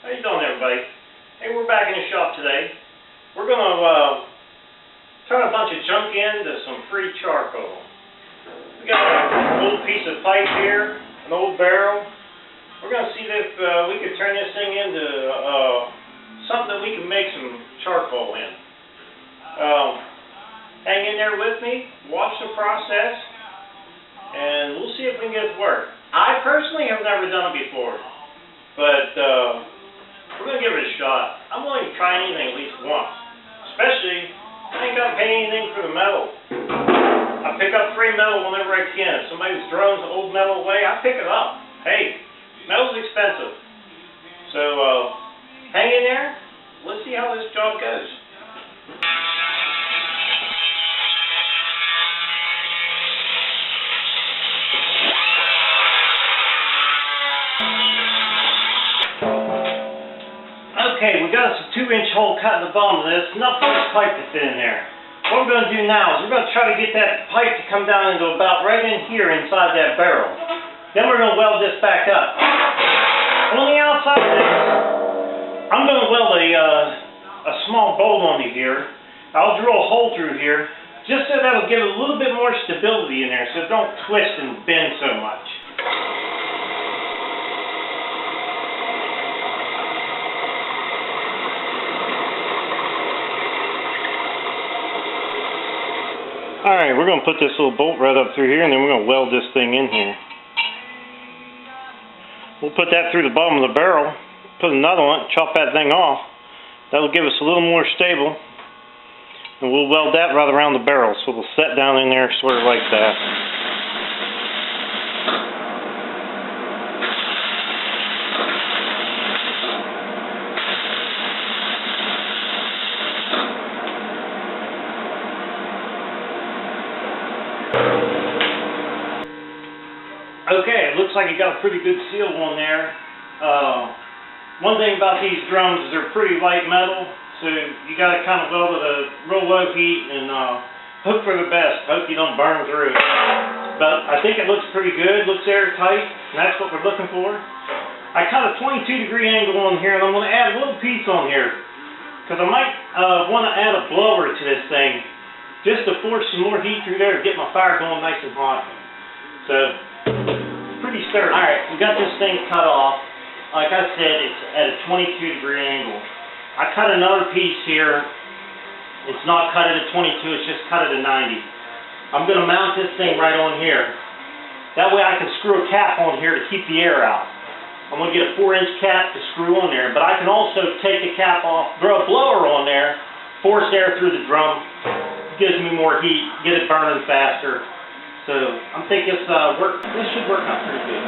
How you doing, everybody? Hey, we're back in the shop today. We're going to turn a bunch of junk into some free charcoal. We got an old piece of pipe here, an old barrel. We're going to see if we could turn this thing into something that we can make some charcoal in. Hang in there with me, watch the process, and we'll see if we can get it to work. I personally have never done it before, but we're going to give it a shot. I'm willing to try anything at least once, especially I ain't got to pay anything for the metal. I pick up free metal whenever I can. If somebody's throwing old metal away, I pick it up. Hey, metal's expensive. So hang in there. Let's see how this job goes. Okay, we got us a 2-inch hole cut in the bottom of this, enough for this pipe to fit in there. What we're going to do now is we're going to try to get that pipe to come down into about right in here inside that barrel. Then we're going to weld this back up. On the outside of this, I'm going to weld a small bolt on here. I'll drill a hole through here, just so that'll give it a little bit more stability in there, so it don't twist and bend so much. Alright, we're going to put this little bolt right up through here, and then we're going to weld this thing in here. We'll put that through the bottom of the barrel, put another one, chop that thing off. That'll give us a little more stable. And we'll weld that right around the barrel, so it'll set down in there sort of like that. Okay, it looks like you got a pretty good seal on there. One thing about these drums is they're pretty light metal, so you got to kind of weld at a real low heat and hope for the best. Hope you don't burn through. But I think it looks pretty good. Looks airtight, and that's what we're looking for. I cut a 22-degree angle on here, and I'm going to add a little piece on here because I might want to add a blower to this thing just to force some more heat through there to get my fire going nice and hot. So, pretty sturdy. Alright, we got this thing cut off. Like I said, it's at a 22-degree angle. I cut another piece here. It's not cut at a 22, it's just cut at a 90. I'm going to mount this thing right on here. That way I can screw a cap on here to keep the air out. I'm going to get a 4-inch cap to screw on there, but I can also take the cap off, throw a blower on there, force air through the drum. It gives me more heat, get it burning faster. So, I'm thinking this should work out pretty good.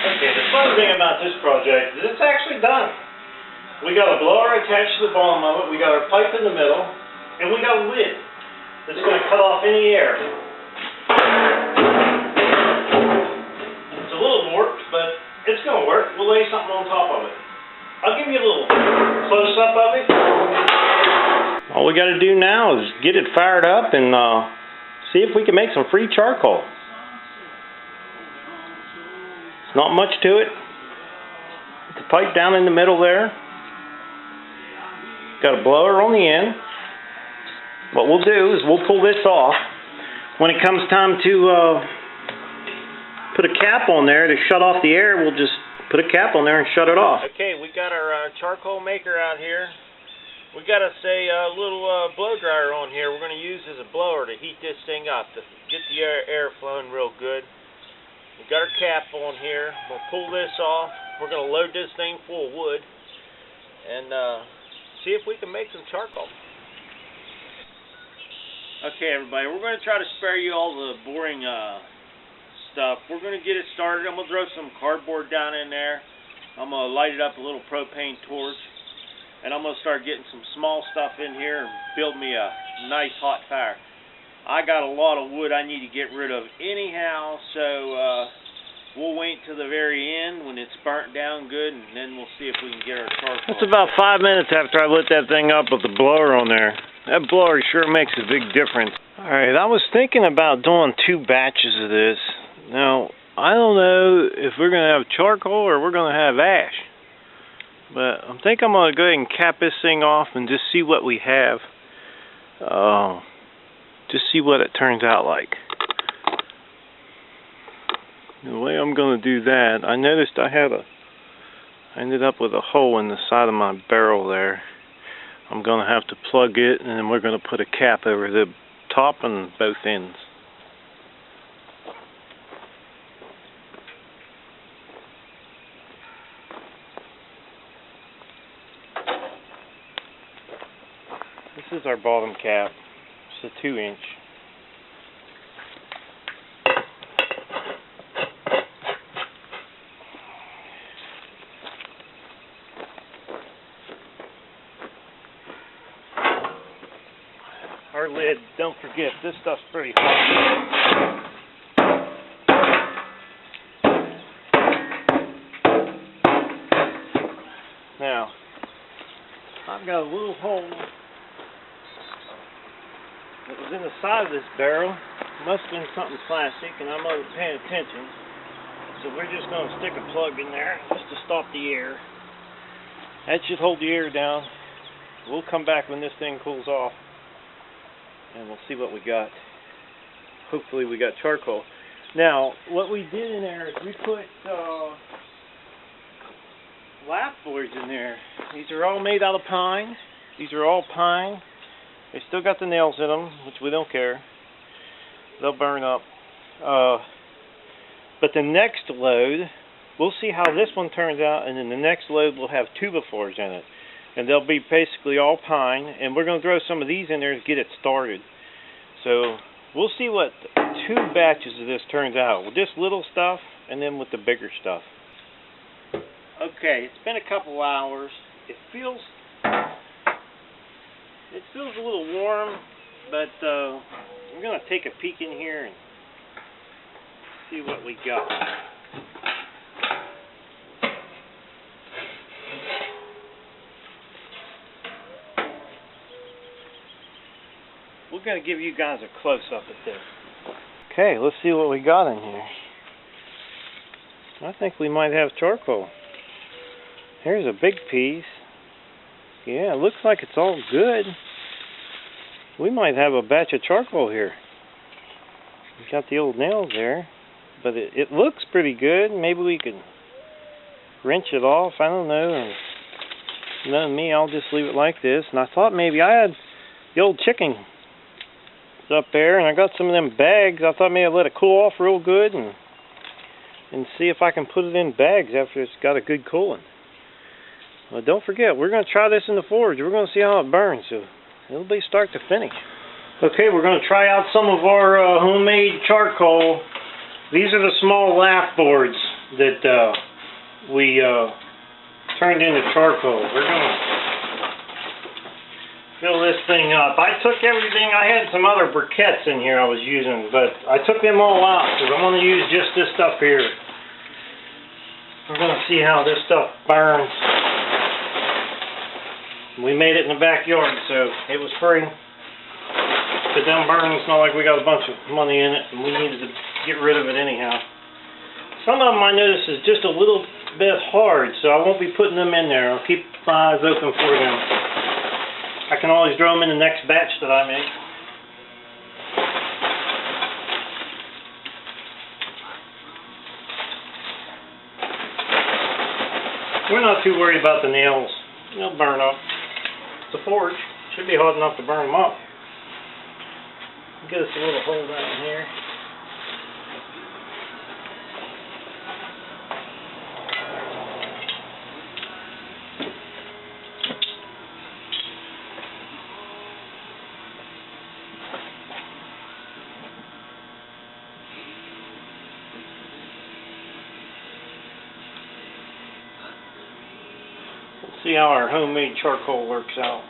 Okay, the fun thing about this project is it's actually done. We got a blower attached to the bottom of it, we got our pipe in the middle, and we got a lid that's going to cut off any air. It's a little warped, but it's going to work. We'll lay something on top of it. I'll give you a little close-up of it. All we got to do now is get it fired up and see if we can make some free charcoal. It's not much to it. The pipe down in the middle there. Got a blower on the end. What we'll do is we'll pull this off. When it comes time to put a cap on there to shut off the air, we'll just put a cap on there and shut it off. Okay, we got our charcoal maker out here. We got us a little blow dryer on here we're going to use as a blower to heat this thing up, to get the air flowing real good. We got our cap on here. We'll pull this off. We're going to load this thing full of wood and see if we can make some charcoal. Okay, everybody, we're going to try to spare you all the boring stuff. We're going to get it started. I'm going to throw some cardboard down in there. I'm going to light it up with a little propane torch. And I'm going to start getting some small stuff in here and build me a nice hot fire. I got a lot of wood I need to get rid of anyhow, so we'll wait till the very end when it's burnt down good, and then we'll see if we can get our charcoal. That's about 5 minutes after I lit that thing up with the blower on there. That blower sure makes a big difference. Alright, I was thinking about doing 2 batches of this. Now, I don't know if we're going to have charcoal or we're going to have ash. But I think I'm going to go ahead and cap this thing off and just see what we have. Just see what it turns out like. The way I'm going to do that, I noticed I ended up with a hole in the side of my barrel there. I'm going to have to plug it, and then we're going to put a cap over the top and both ends. This is our bottom cap. It's a 2-inch. Our lid, don't forget, this stuff's pretty hot. Now, I've got a little hole that was in the side of this barrel. Must have been something plastic, and I wasn't paying attention. So we're just going to stick a plug in there just to stop the air. That should hold the air down. We'll come back when this thing cools off, and we'll see what we got. Hopefully we got charcoal. Now, what we did in there is we put lath boards in there. These are all made out of pine. These are all pine. They still got the nails in them, which we don't care. They'll burn up. But the next load, we'll see how this one turns out, and then the next load will have 2x4s in it. And they'll be basically all pine, and we're going to throw some of these in there to get it started. So we'll see what 2 batches of this turns out, with just little stuff and then with the bigger stuff. Okay, it's been a couple hours. It feels a little warm, but we're going to take a peek in here and see what we got. We're going to give you guys a close-up at this. Okay, let's see what we got in here. I think we might have charcoal. Here's a big piece. Yeah, it looks like it's all good. We might have a batch of charcoal here. We got the old nails there, but it looks pretty good. Maybe we can wrench it off. I don't know. And knowing me, I'll just leave it like this. And I thought maybe I had the old chicken up there, and I got some of them bags. I thought maybe I'd let it cool off real good and see if I can put it in bags after it's got a good cooling. Well, don't forget, we're going to try this in the forge. We're going to see how it burns, so it'll be start to finish. Okay, we're going to try out some of our homemade charcoal. These are the small lath boards that we turned into charcoal. We're going to fill this thing up. I took everything. I had some other briquettes in here I was using, but I took them all out because I want to use just this stuff here. We're going to see how this stuff burns. We made it in the backyard, so it was free. If it doesn't burn, it's not like we got a bunch of money in it, and we needed to get rid of it anyhow. Some of them I notice is just a little bit hard, so I won't be putting them in there. I'll keep my eyes open for them. I can always throw them in the next batch that I make. We're not too worried about the nails. They'll burn up. It's a forge. Should be hard enough to burn them up. Get us a little hole down here. See how our homemade charcoal works out.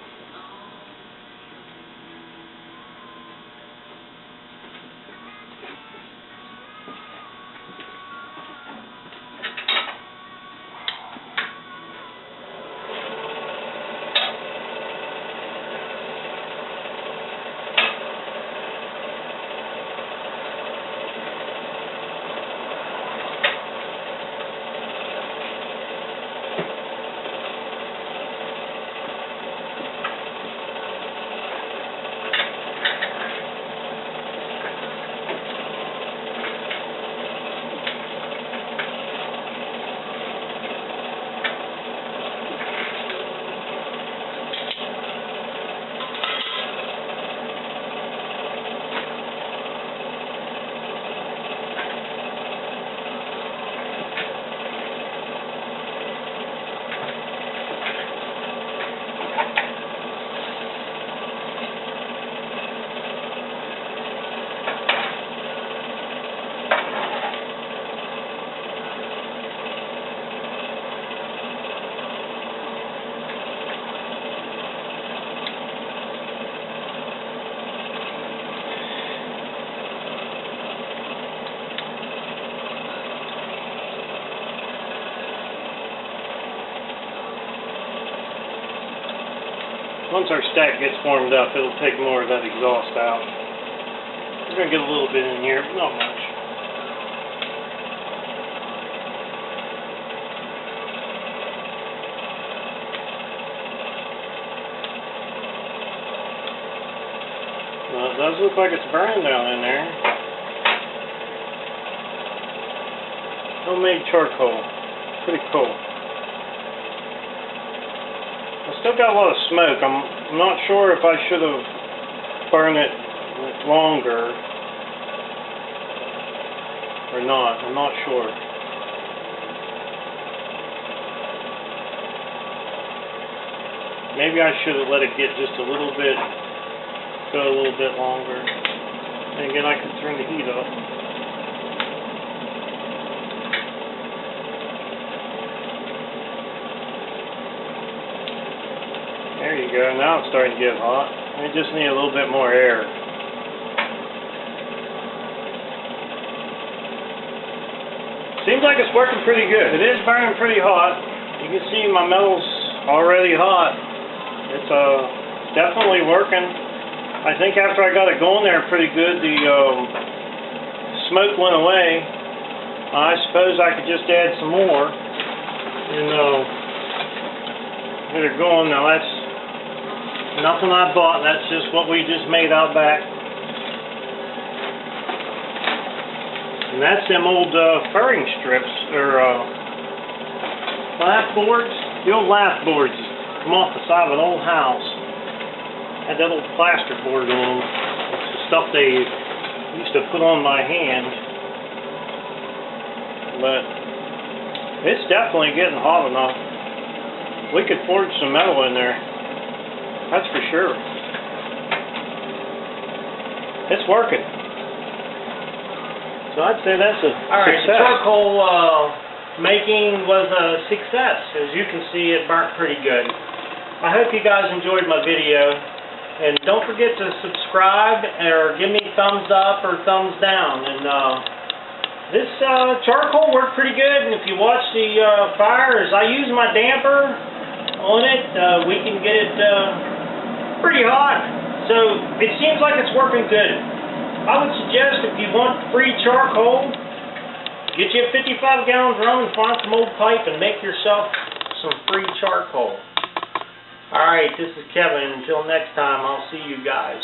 once our stack gets warmed up, it'll take more of that exhaust out. We're going to get a little bit in here, but not much. Well, it does look like it's burning down in there. Homemade charcoal. Pretty cool. I still got a lot of smoke. I'm not sure if I should have burned it longer or not. I'm not sure. Maybe I should have let it get just a little bit, go a little bit longer. And again, I could turn the heat up. There you go. Now it's starting to get hot. We just need a little bit more air. Seems like it's working pretty good. It is burning pretty hot. You can see my metal's already hot. It's definitely working. I think after I got it going there pretty good, the smoke went away. I suppose I could just add some more and get it going. Now that's nothing I bought. That's just what we just made out back. And that's them old furring strips, or lath boards. The old lath boards come off the side of an old house. Had that old plaster board on them. It's the stuff they used to put on my hand. But it's definitely getting hot enough. We could forge some metal in there. That's for sure. It's working. So I'd say that's a Alright, the success. charcoal making was a success. As you can see, it burnt pretty good. I hope you guys enjoyed my video. And don't forget to subscribe or give me thumbs up or thumbs down. And this charcoal worked pretty good. And if you watch the fire, as I use my damper on it, we can get it pretty hot. So it seems like it's working good. I would suggest if you want free charcoal, get you a 55-gallon drum and find some old pipe and make yourself some free charcoal. Alright, this is Kevin. Until next time, I'll see you guys.